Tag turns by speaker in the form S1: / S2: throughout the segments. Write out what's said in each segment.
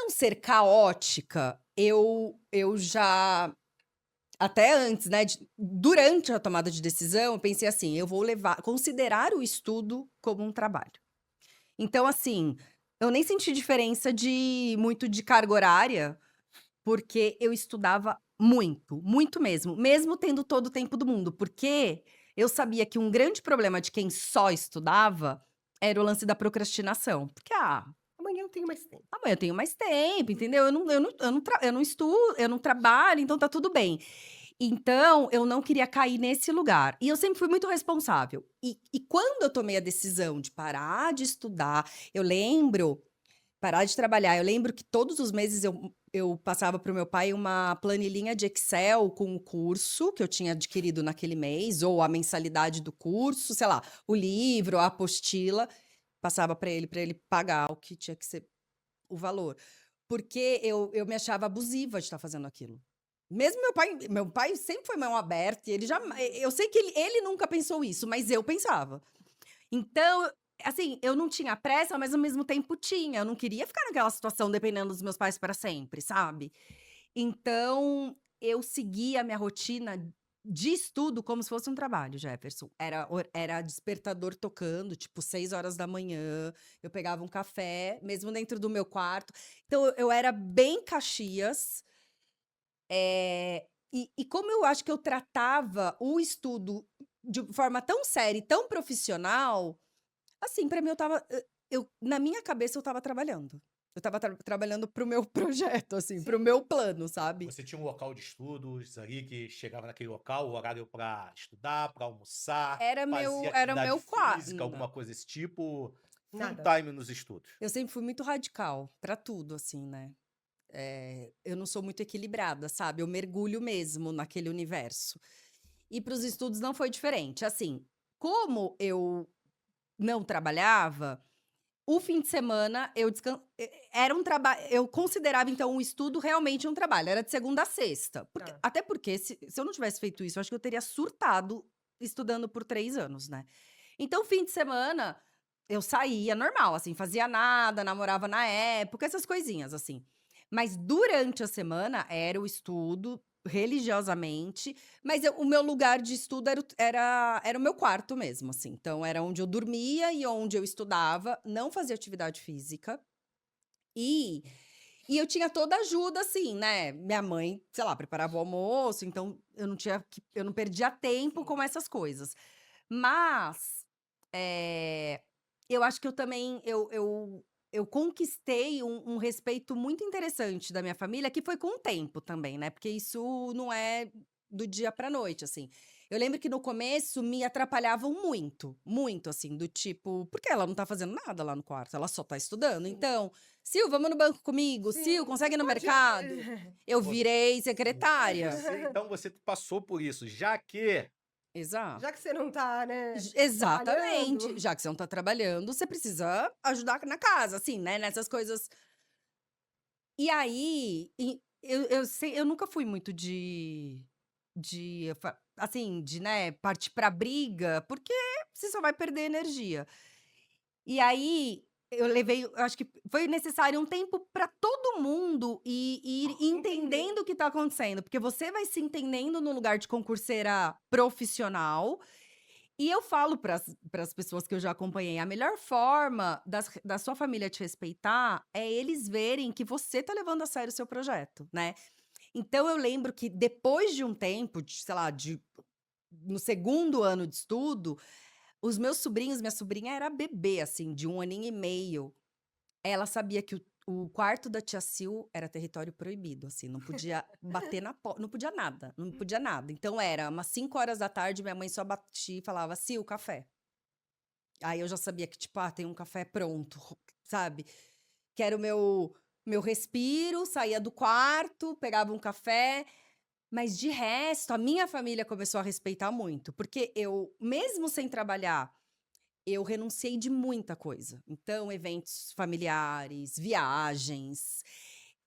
S1: não ser caótica, eu já até antes, né, durante a tomada de decisão, eu pensei assim: "Eu vou considerar o estudo como um trabalho". Então, assim, eu nem senti diferença de carga horária, porque eu estudava muito, muito mesmo, mesmo tendo todo o tempo do mundo, porque eu sabia que um grande problema de quem só estudava era o lance da procrastinação. Porque,
S2: Amanhã eu tenho mais tempo.
S1: amanhã eu tenho mais tempo, entendeu? Eu não estudo, eu não trabalho, então tá tudo bem. Então, eu não queria cair nesse lugar. E eu sempre fui muito responsável. E quando eu tomei a decisão de parar de estudar, eu lembro parar de trabalhar. Eu lembro que todos os meses eu passava para o meu pai uma planilhinha de Excel com o curso que eu tinha adquirido naquele mês, ou a mensalidade do curso, sei lá, o livro, a apostila, passava para ele pagar o que tinha que ser o valor. Porque eu me achava abusiva de estar fazendo aquilo. Mesmo meu pai sempre foi mão aberta, e ele já eu sei que ele nunca pensou isso, mas eu pensava. Então, assim, eu não tinha pressa, mas ao mesmo tempo tinha. Eu não queria ficar naquela situação dependendo dos meus pais para sempre, sabe. Então, eu seguia a minha rotina de estudo como se fosse um trabalho, Jefferson. Era despertador tocando, tipo 6 horas da manhã. Eu pegava um café, mesmo dentro do meu quarto. Então eu era bem Caxias, e como eu acho que eu tratava o estudo de forma tão séria e tão profissional, assim, pra mim eu na minha cabeça eu estava trabalhando. Eu estava trabalhando para o meu projeto, assim, para o
S2: Sim.
S1: meu plano, sabe.
S3: Você tinha um local de estudos ali que chegava naquele local, o horário para estudar, para almoçar, fazia
S1: Era o
S3: atividade
S1: meu
S3: física, alguma coisa desse tipo, full
S2: Nada.
S3: time nos estudos?
S1: eu sempre fui muito radical pra tudo, assim, né. Eu não sou muito equilibrada, sabe, eu mergulho mesmo naquele universo. E para os estudos não foi diferente, assim, como eu não trabalhava, o fim de semana eu era um trabalho, eu considerava então o estudo realmente um trabalho, era de segunda a sexta,
S2: Tá.
S1: até porque se eu não tivesse feito isso, eu acho que eu teria surtado estudando por 3 anos, né. Então fim de semana, eu saía normal, assim, fazia nada, namorava na época, essas coisinhas, assim. Mas durante a semana era o estudo, religiosamente, mas o meu lugar de estudo era o meu quarto mesmo, assim. Então era onde eu dormia e onde eu estudava, não fazia atividade física. E e eu tinha toda a ajuda, assim, né, minha mãe, sei lá, preparava o almoço, então eu não perdia tempo
S2: Sim.
S1: com essas coisas. Mas, eh, eu acho que eu também eu conquistei um respeito muito interessante da minha família, que foi com o tempo também, né, porque isso não é do dia pra noite, assim. Eu lembro que no começo me atrapalhavam muito, muito, assim, do tipo: "Por que ela não tá fazendo nada lá no quarto? Ela só tá estudando?
S2: Sim.
S1: Então, Sil, vamos no banco comigo? Sil,
S2: Sim, você
S1: consegue ir no
S2: pode
S1: mercado?". Eu
S3: Você
S1: virei secretária.
S3: você passou por isso, já que
S1: Exato.
S2: já que você não tá, né,
S1: Exatamente.
S2: trabalhando.
S1: Já que você não tá trabalhando, você precisa ajudar na casa, assim, né, nessas coisas. E aí, eu nunca fui muito assim, de, né, partir pra briga, porque você só vai perder energia. E aí, eu acho que foi necessário um tempo pra todo mundo ir
S2: Entender.
S1: entendendo o que tá acontecendo, porque você vai se entendendo no lugar de concurseira profissional. E eu falo para as pessoas que eu já acompanhei, a melhor forma da sua família te respeitar é eles verem que você tá levando a sério o seu projeto, né. Então eu lembro que depois de um tempo, de sei lá, no segundo ano de estudo, os meus sobrinhos minha sobrinha era bebê, assim, de 1 aninho e meio, ela sabia que o quarto da tia Sil era território proibido, assim, não podia bater na porta, não podia nada, não podia nada. Então era umas 5 horas da tarde, minha mãe só batia e falava: "Sil, café". Aí eu já sabia que, tipo, tem um café pronto, sabe. Que era o meu respiro, saía do quarto, pegava um café, mas de resto, a minha família começou a respeitar muito, porque eu, mesmo sem trabalhar, eu renunciei de muita coisa. Então, eventos familiares, viagens.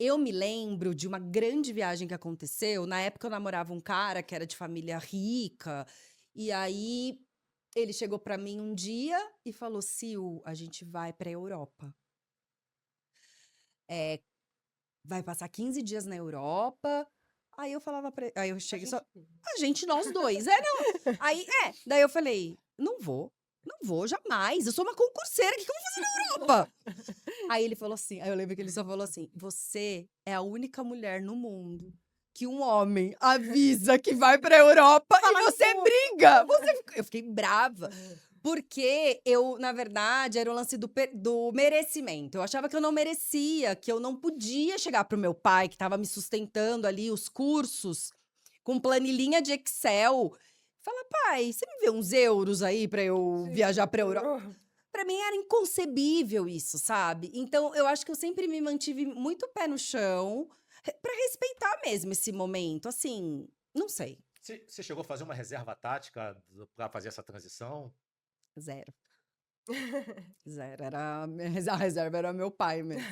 S1: Eu me lembro de uma grande viagem que aconteceu, na época eu namorava um cara que era de família rica, e aí ele chegou pra mim um dia e falou: "Sil, a gente vai pra Europa". vai passar 15 dias na Europa. Aí eu falava pra ele, aí eu
S2: A
S1: cheguei
S2: gente
S1: só, a gente, nós dois. Não. Aí, daí eu falei, não vou, jamais. Eu sou uma concurseira, o que eu vou fazer na Europa? Aí ele falou assim, aí eu lembro que ele só falou assim, você é a única mulher no mundo que um homem avisa que vai pra Europa
S2: Fala
S1: e
S2: no
S1: você
S2: ponto.
S1: briga. Eu fiquei brava. Porque eu, na verdade, era o lance do merecimento. Eu achava que eu não merecia, que eu não podia chegar pro meu pai, que estava me sustentando ali, os cursos, com planilhinha de Excel. Falar, pai, você me vê uns euros aí pra eu
S2: Sim.
S1: viajar pra Europa? Pra mim era inconcebível isso, sabe? Então, eu acho que eu sempre me mantive muito pé no chão, pra respeitar mesmo esse momento. Assim, não sei.
S3: Você chegou a fazer uma reserva tática para fazer essa transição?
S1: Zero. Zero. A reserva era meu pai mesmo.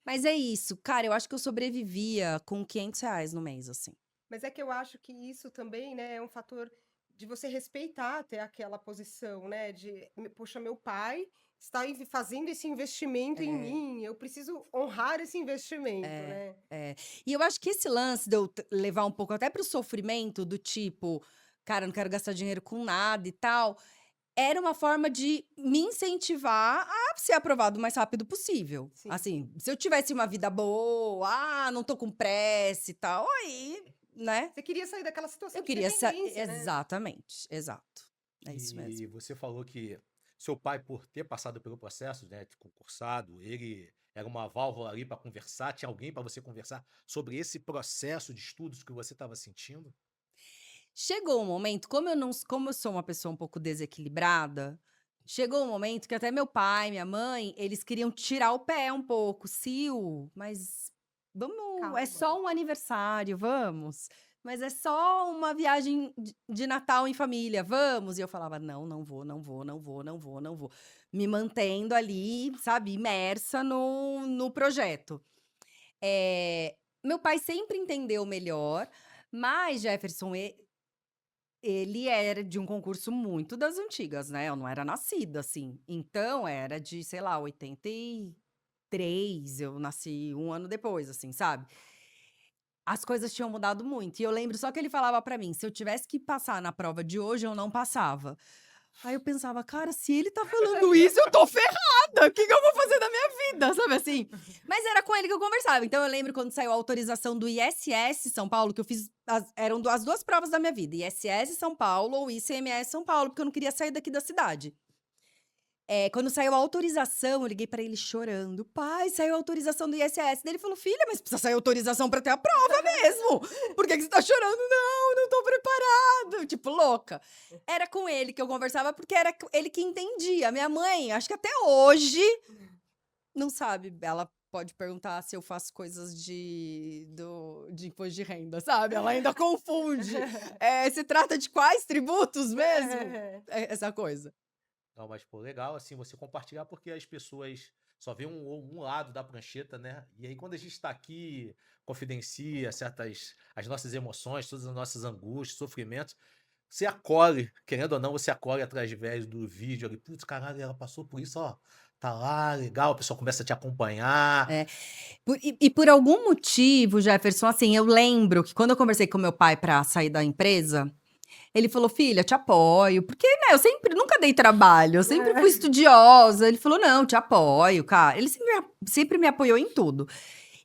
S1: Mas é isso, cara, eu acho que eu sobrevivia com R$ 500 no mês, assim.
S2: Mas é que eu acho que isso também, né, é um fator de você respeitar até aquela posição, né, de, poxa, meu pai está fazendo esse investimento em mim, eu preciso honrar esse investimento, né?
S1: E eu acho que esse lance de eu levar um pouco até pro sofrimento, do tipo, cara, eu não quero gastar dinheiro com nada e tal, era uma forma de me incentivar a ser aprovado o mais rápido possível.
S2: Sim.
S1: Assim, se eu tivesse uma vida boa, não tô com pressa e tal, aí, né?
S2: Você queria sair daquela situação
S1: Eu
S2: de
S1: queria
S2: dependência, né?
S1: exatamente, exato. É isso mesmo.
S3: E você falou que seu pai, por ter passado pelo processo, né, de concursado, ele era uma válvula ali para conversar, tinha alguém para você conversar sobre esse processo de estudos que você estava sentindo?
S1: Chegou um momento, como eu sou uma pessoa um pouco desequilibrada, chegou um momento que até meu pai, minha mãe, eles queriam tirar o pé um pouco. Sil, mas vamos, é
S2: Calma.
S1: só um aniversário, vamos. Mas é só uma viagem de Natal em família, vamos. E eu falava, não, não vou, não vou, não vou, não vou, não vou. Me mantendo ali, sabe, imersa no projeto. Meu pai sempre entendeu melhor, mas Jefferson, ele era de um concurso muito das antigas, né, eu não era nascida, assim. Então era de, sei lá, 83, eu nasci 1 ano depois, assim, sabe. As coisas tinham mudado muito, e eu lembro só que ele falava pra mim: "Se eu tivesse que passar na prova de hoje, eu não passava". Aí eu pensava: "Cara, se ele tá falando isso, eu tô ferrada, o que que eu vou fazer da minha vida?", sabe assim? Mas era com ele que eu conversava. Então eu lembro quando saiu a autorização do ISS São Paulo, que eu fiz eram as 2 provas da minha vida, ISS São Paulo ou ICMS São Paulo, porque eu não queria sair daqui da cidade. Quando saiu a autorização, eu liguei pra ele chorando: "Pai, saiu a autorização do ISS". Daí ele falou: "Filha, mas precisa sair autorização pra ter a prova mesmo. Por que que você tá chorando?". "Não, não tô preparado", tipo louca. Era com ele que eu conversava, porque era ele que entendia. Minha mãe, acho que até hoje, não sabe. Ela pode perguntar se eu faço coisas de imposto de renda, sabe? Ela ainda confunde. Se trata de quais tributos mesmo? Essa coisa.
S3: Não, mas pô, legal assim você compartilhar, porque as pessoas só veem um lado da prancheta, né? E aí quando a gente está aqui, confidencia as nossas emoções, todas as nossas angústias, sofrimentos, você acolhe, querendo ou não, você acolhe através do vídeo ali. Putz, caralho, ela passou por isso, ó. Tá lá, legal, o pessoal começa a te acompanhar.
S1: Por algum motivo, Jefferson, assim, eu lembro que quando eu conversei com meu pai pra sair da empresa, ele falou: "Filha, te apoio", porque, né, eu nunca dei trabalho, eu sempre fui estudiosa. Ele falou: "Não, te apoio, cara". Ele sempre me apoiou em tudo.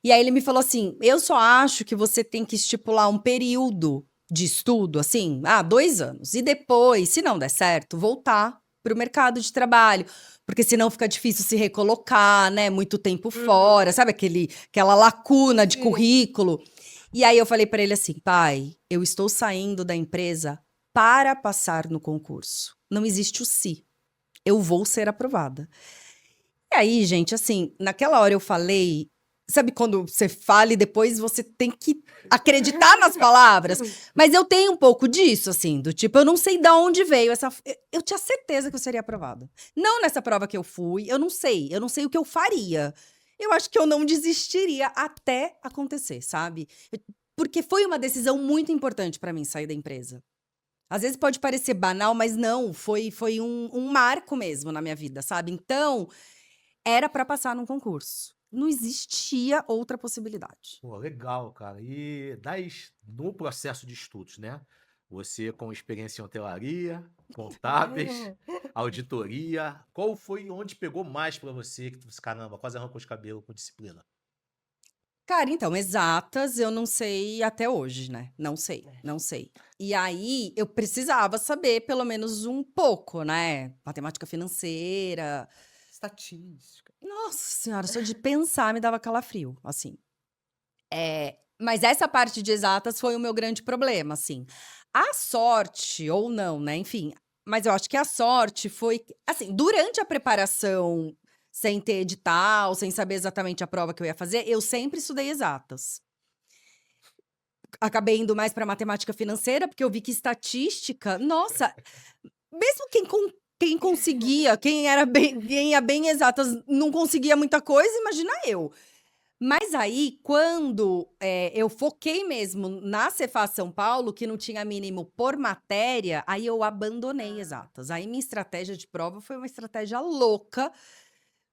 S1: E aí ele me falou assim: "Eu só acho que você tem que estipular um período de estudo, assim, 2 anos, e depois, se não der certo, voltar para o mercado de trabalho, porque senão fica difícil se recolocar, né, muito tempo fora", sabe aquela lacuna de
S2: Sim.
S1: currículo. E aí eu falei pra ele assim: "Pai, eu estou saindo da empresa para passar no concurso. Não existe o se. Eu vou ser aprovada". E aí, gente, assim, naquela hora eu falei, sabe quando você fala e depois você tem que acreditar nas palavras? Mas eu tenho um pouco disso, assim, do tipo, eu não sei de onde veio essa. Eu tinha certeza que eu seria aprovada. Não nessa prova que eu fui, eu não sei o que eu faria. Eu acho que eu não desistiria até acontecer, sabe? Porque foi uma decisão muito importante pra mim sair da empresa. Às vezes pode parecer banal, mas não, foi um marco mesmo na minha vida, sabe? Então, era pra passar num concurso. não existia outra possibilidade.
S3: Pô, legal, cara. E no processo de estudos, né? Você com experiência em hotelaria, contábeis, auditoria, qual foi onde pegou mais pra você que tu disse, caramba, quase arrancou os cabelos com disciplina?
S1: Cara, então, exatas eu não sei até hoje, né, não sei,
S2: É.
S1: não sei. E aí, eu precisava saber pelo menos um pouco, né, matemática financeira.
S2: Estatística.
S1: Nossa senhora, só de pensar me dava calafrio, assim. Mas essa parte de exatas foi o meu grande problema, assim. A sorte, ou não, né, enfim, mas eu acho que a sorte foi que assim, durante a preparação, sem ter edital, sem saber exatamente a prova que eu ia fazer, eu sempre estudei exatas. Acabei indo mais para matemática financeira, porque eu vi que estatística, nossa, mesmo quem conseguia, quem ia bem em exatas não conseguia muita coisa, imagina eu. Mas aí, quando, eu foquei mesmo na Cefaz São Paulo, que não tinha mínimo por matéria, aí eu abandonei exatas. Aí minha estratégia de prova foi uma estratégia louca.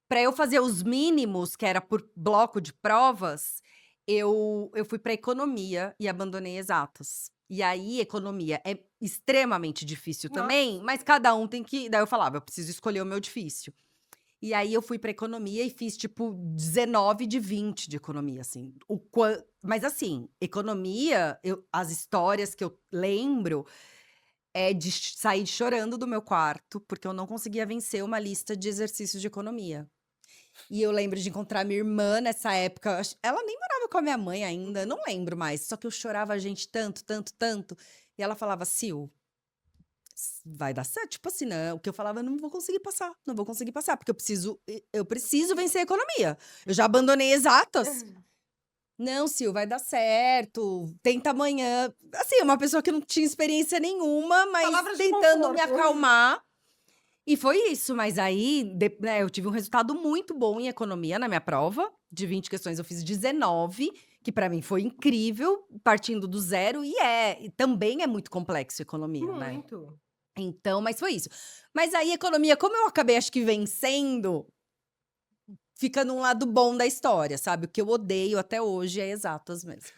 S1: Para eu fazer os mínimos, que era por bloco de provas, eu fui para economia e abandonei exatas. E aí, economia é extremamente difícil também,
S2: Nossa.
S1: mas cada um tem que daí eu falava: "Eu preciso escolher o meu difícil". E aí eu fui para economia e fiz tipo 19 de 20 de economia, assim. Mas assim, economia, as histórias que eu lembro é de sair chorando do meu quarto, porque eu não conseguia vencer uma lista de exercícios de economia. E eu lembro de encontrar minha irmã nessa época, ela nem morava com a minha mãe ainda, não lembro mais, só que eu chorava a gente tanto, tanto, tanto, e ela falava: "Sil, vai dar certo", tipo assim, não, o que eu falava: "Não vou conseguir passar, não vou conseguir passar, porque eu preciso vencer a economia, eu já abandonei exatas". "Não, Sil, vai dar certo, tenta amanhã". Assim, uma pessoa que não tinha experiência nenhuma, mas
S2: Palavras de
S1: tentando me
S2: conforto.
S1: acalmar. E foi isso, mas aí, né, eu tive um resultado muito bom em economia na minha prova. De 20 questões, eu fiz 19, que pra mim foi incrível, partindo do zero, e também é muito complexo economia, né.
S2: Muito.
S1: Então, mas foi isso. Mas aí, economia, como eu acabei, acho que vencendo, fica num lado bom da história, sabe. O que eu odeio até hoje é exatas mesmo.